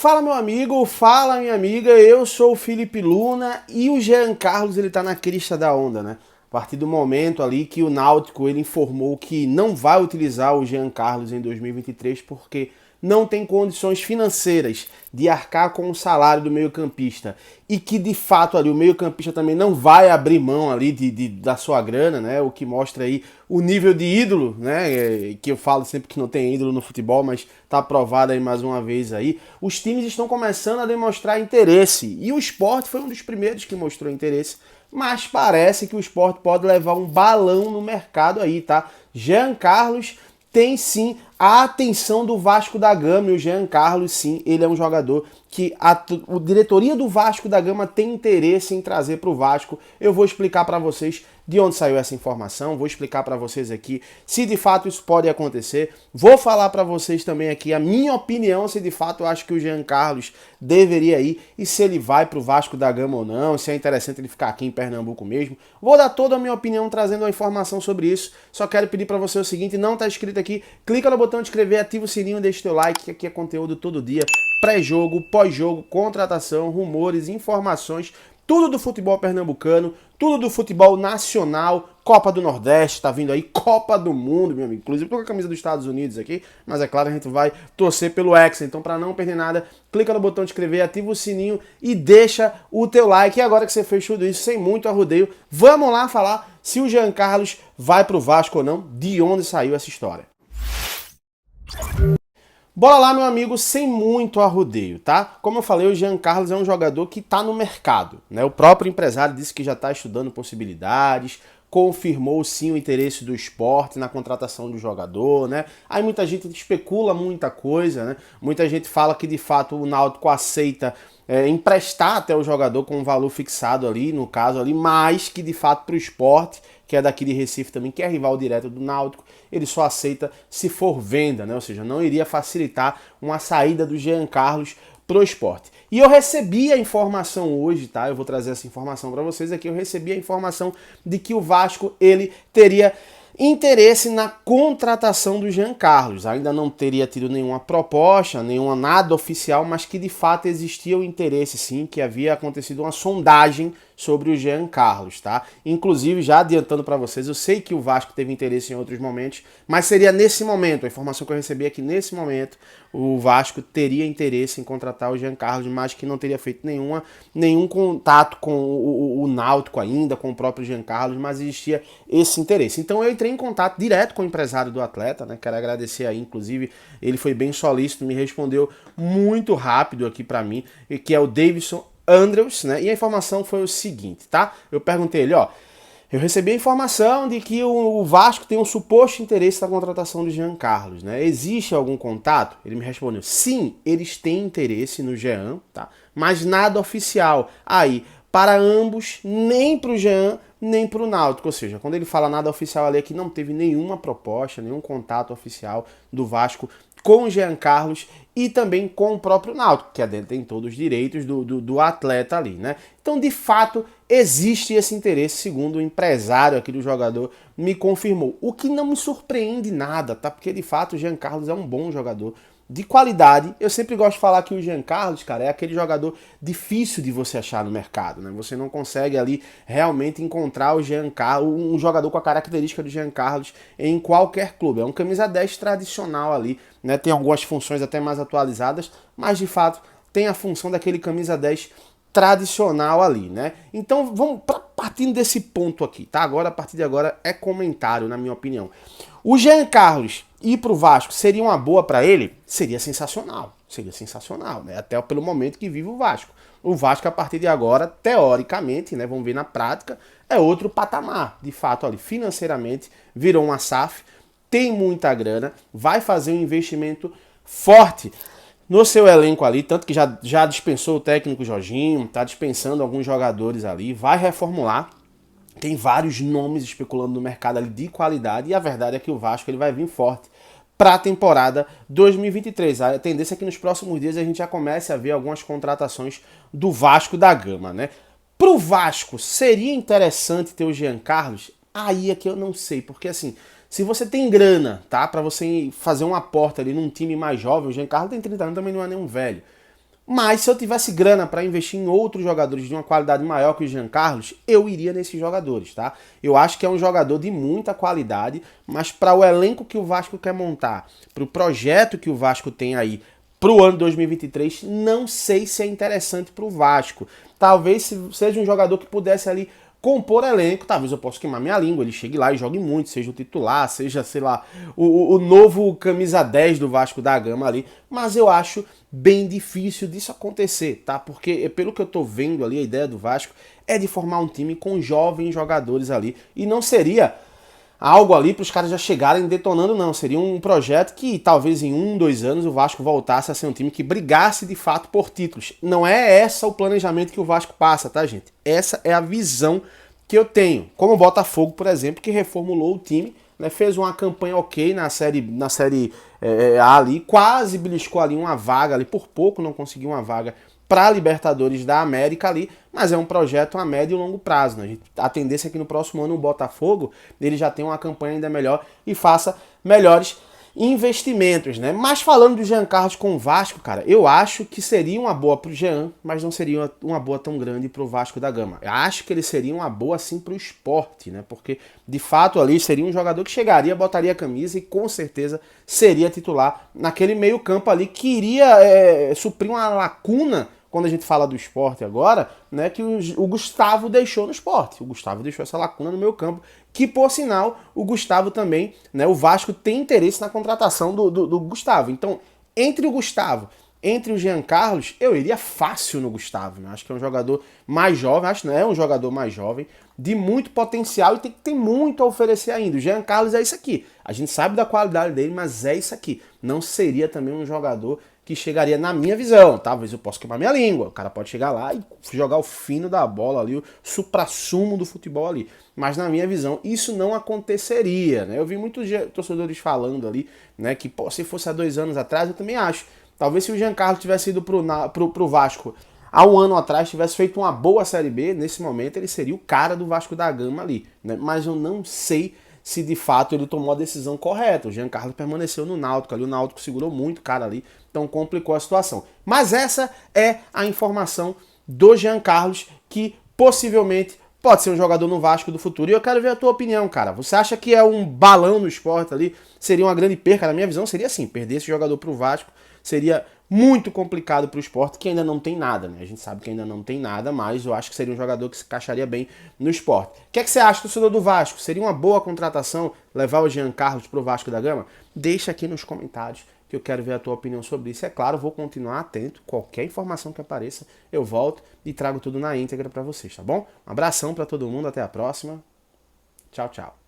Fala meu amigo, fala minha amiga, eu sou o Felipe Luna e o Jean Carlos ele tá na crista da onda, né? A partir do momento ali que o Náutico ele informou que não vai utilizar o Jean Carlos em 2023 porque não tem condições financeiras de arcar com o salário do meio-campista e que de fato ali o meio-campista também não vai abrir mão ali da sua grana, né? O que mostra aí o nível de ídolo, né? Que eu falo sempre que não tem ídolo no futebol, mas tá provado aí mais uma vez aí. Os times estão começando a demonstrar interesse e o Sport foi um dos primeiros que mostrou interesse, mas parece que o Sport pode levar um balão no mercado aí, tá? Jean Carlos tem sim a atenção do Vasco da Gama e o Jean Carlos, sim, ele é um jogador que a diretoria do Vasco da Gama tem interesse em trazer para o Vasco. Eu vou explicar para vocês de onde saiu essa informação, vou explicar para vocês aqui se de fato isso pode acontecer. Vou falar para vocês também aqui a minha opinião se de fato eu acho que o Jean Carlos deveria ir e se ele vai para o Vasco da Gama ou não, se é interessante ele ficar aqui em Pernambuco mesmo. Vou dar toda a minha opinião trazendo uma informação sobre isso. Só quero pedir para você o seguinte, não está inscrito aqui, clica no botão de inscrever, ativa o sininho, deixa teu like, que aqui é conteúdo todo dia, pré-jogo, pós-jogo, contratação, rumores, informações, tudo do futebol pernambucano, tudo do futebol nacional, Copa do Nordeste, tá vindo aí, Copa do Mundo, meu amigo. Inclusive tô com a camisa dos Estados Unidos aqui, mas é claro, a gente vai torcer pelo Hexa. Então, para não perder nada, clica no botão de inscrever, ativa o sininho e deixa o teu like. E agora que você fez tudo isso, sem muito arrodeio, vamos lá falar se o Jean Carlos vai pro Vasco ou não, de onde saiu essa história. Bora lá, meu amigo, sem muito arrodeio, tá? Como eu falei, o Jean Carlos é um jogador que tá no mercado, né? O próprio empresário disse que já tá estudando possibilidades, confirmou sim o interesse do Sport na contratação do jogador, né? Aí muita gente especula muita coisa, né? Muita gente fala que de fato o Náutico aceita emprestar até o jogador com um valor fixado ali, no caso ali, mas que de fato pro Sport, que é daqui de Recife também, que é rival direto do Náutico, ele só aceita se for venda, né? Ou seja, não iria facilitar uma saída do Jean Carlos pro Sport. E eu recebi a informação hoje, tá? Eu vou trazer essa informação para vocês aqui. Eu recebi a informação de que o Vasco ele teria interesse na contratação do Jean Carlos. Ainda não teria tido nenhuma proposta, nenhuma nada oficial, mas que de fato existia o interesse sim, que havia acontecido uma sondagem sobre o Jean Carlos, tá? Inclusive, já adiantando para vocês, eu sei que o Vasco teve interesse em outros momentos, mas seria nesse momento, a informação que eu recebi é que nesse momento o Vasco teria interesse em contratar o Jean Carlos, mas que não teria feito nenhum contato com o Náutico ainda, com o próprio Jean Carlos, mas existia esse interesse. Então eu entrei em contato direto com o empresário do atleta, né? Quero agradecer aí, inclusive, ele foi bem solícito, me respondeu muito rápido aqui para mim, que é o Davidson Andrews, né? E a informação foi o seguinte, tá? Eu perguntei ele, ó, eu recebi a informação de que o Vasco tem um suposto interesse na contratação do Jean Carlos, né? Existe algum contato? Ele me respondeu, sim, eles têm interesse no Jean, tá? Mas nada oficial. Aí, para ambos, nem pro Jean, nem pro Náutico. Ou seja, quando ele fala nada oficial ali é que não teve nenhuma proposta, nenhum contato oficial do Vasco com o Jean Carlos e também com o próprio Náutico, que tem todos os direitos do atleta ali, né? Então, de fato, existe esse interesse, segundo o empresário aqui do jogador me confirmou. O que não me surpreende nada, tá? Porque, de fato, o Jean Carlos é um bom jogador de qualidade. Eu sempre gosto de falar que o Jean Carlos, cara, é aquele jogador difícil de você achar no mercado, né? Você não consegue ali realmente encontrar o Jean Carlos, um jogador com a característica do Jean Carlos em qualquer clube. É um camisa 10 tradicional ali, né? Tem algumas funções até mais atualizadas, mas de fato tem a função daquele camisa 10 tradicional ali, né? Então vamos partindo desse ponto aqui, tá? Agora, a partir de agora, é comentário, na minha opinião. O Jean Carlos ir pro Vasco seria uma boa para ele? Seria sensacional, né? Até pelo momento que vive o Vasco. O Vasco, a partir de agora, teoricamente, né? Vamos ver na prática, é outro patamar. De fato, olha, financeiramente, virou uma SAF, tem muita grana, vai fazer um investimento forte no seu elenco ali, tanto que já dispensou o técnico Jorginho, tá dispensando alguns jogadores ali, vai reformular. Tem vários nomes especulando no mercado ali de qualidade e a verdade é que o Vasco ele vai vir forte para a temporada 2023. A tendência é que nos próximos dias a gente já comece a ver algumas contratações do Vasco da Gama, né? Pro Vasco, seria interessante ter o Jean Carlos? Aí é que eu não sei, porque assim, se você tem grana, tá? Para você fazer um aporte ali num time mais jovem, o Jean Carlos tem 30 anos, também não é nenhum velho. Mas se eu tivesse grana para investir em outros jogadores de uma qualidade maior que o Jean Carlos, eu iria nesses jogadores, tá? Eu acho que é um jogador de muita qualidade, mas para o elenco que o Vasco quer montar, para o projeto que o Vasco tem aí para o ano 2023, não sei se é interessante para o Vasco. Talvez seja um jogador que pudesse ali compor elenco, talvez eu possa queimar minha língua, ele chegue lá e jogue muito, seja o titular, seja, sei lá, o novo camisa 10 do Vasco da Gama ali, mas eu acho bem difícil disso acontecer, tá? Porque pelo que eu tô vendo ali, a ideia do Vasco é de formar um time com jovens jogadores ali, e não seria algo ali para os caras já chegarem detonando, não. Seria um projeto que talvez em 1, 2 anos o Vasco voltasse a ser um time que brigasse de fato por títulos. Não é essa o planejamento que o Vasco passa, tá, gente? Essa é a visão que eu tenho. Como o Botafogo, por exemplo, que reformulou o time, né, fez uma campanha ok na série A ali, quase beliscou ali uma vaga ali, por pouco não conseguiu uma vaga para a Libertadores da América ali, mas é um projeto a médio e longo prazo. Né? A tendência é que no próximo ano o Botafogo ele já tenha uma campanha ainda melhor e faça melhores investimentos, né? Mas falando do Jean Carlos com o Vasco, cara, eu acho que seria uma boa pro Jean, mas não seria uma boa tão grande pro Vasco da Gama. Eu acho que ele seria uma boa assim pro Sport, né? Porque de fato ali seria um jogador que chegaria, botaria a camisa e com certeza seria titular naquele meio-campo ali que iria suprir uma lacuna quando a gente fala do Sport agora, né, que o Gustavo deixou no Sport. O Gustavo deixou essa lacuna no meio campo, que por sinal, o Gustavo também, né, o Vasco tem interesse na contratação do Gustavo. Então, entre o Gustavo, entre o Jean Carlos, eu iria fácil no Gustavo. Né? Acho que é um jogador mais jovem, acho que não é um jogador mais jovem, de muito potencial e tem muito a oferecer ainda. O Jean Carlos é isso aqui. A gente sabe da qualidade dele, mas é isso aqui. Não seria também um jogador que chegaria na minha visão, talvez eu possa queimar minha língua, o cara pode chegar lá e jogar o fino da bola ali, o suprassumo do futebol ali, mas na minha visão isso não aconteceria, né? Eu vi muitos torcedores falando ali, né, que pô, se fosse há 2 anos atrás, eu também acho, talvez se o Jean Carlos tivesse ido pro Vasco há 1 ano atrás, tivesse feito uma boa Série B, nesse momento ele seria o cara do Vasco da Gama ali, né? Mas eu não sei se de fato ele tomou a decisão correta. O Jean Carlos permaneceu no Náutico ali, o Náutico segurou muito o cara ali, então complicou a situação. Mas essa é a informação do Jean Carlos, que possivelmente pode ser um jogador no Vasco do futuro. E eu quero ver a tua opinião, cara. Você acha que é um balão no esporte ali? Seria uma grande perca? Na minha visão seria assim, perder esse jogador pro Vasco seria muito complicado para o Sport, que ainda não tem nada, né? A gente sabe que ainda não tem nada, mas eu acho que seria um jogador que se encaixaria bem no Sport. O que é que você acha, torcedor do Vasco? Seria uma boa contratação levar o Jean Carlos para o Vasco da Gama? Deixa aqui nos comentários que eu quero ver a tua opinião sobre isso. É claro, vou continuar atento. Qualquer informação que apareça, eu volto e trago tudo na íntegra para vocês, tá bom? Um abração para todo mundo, até a próxima. Tchau, tchau.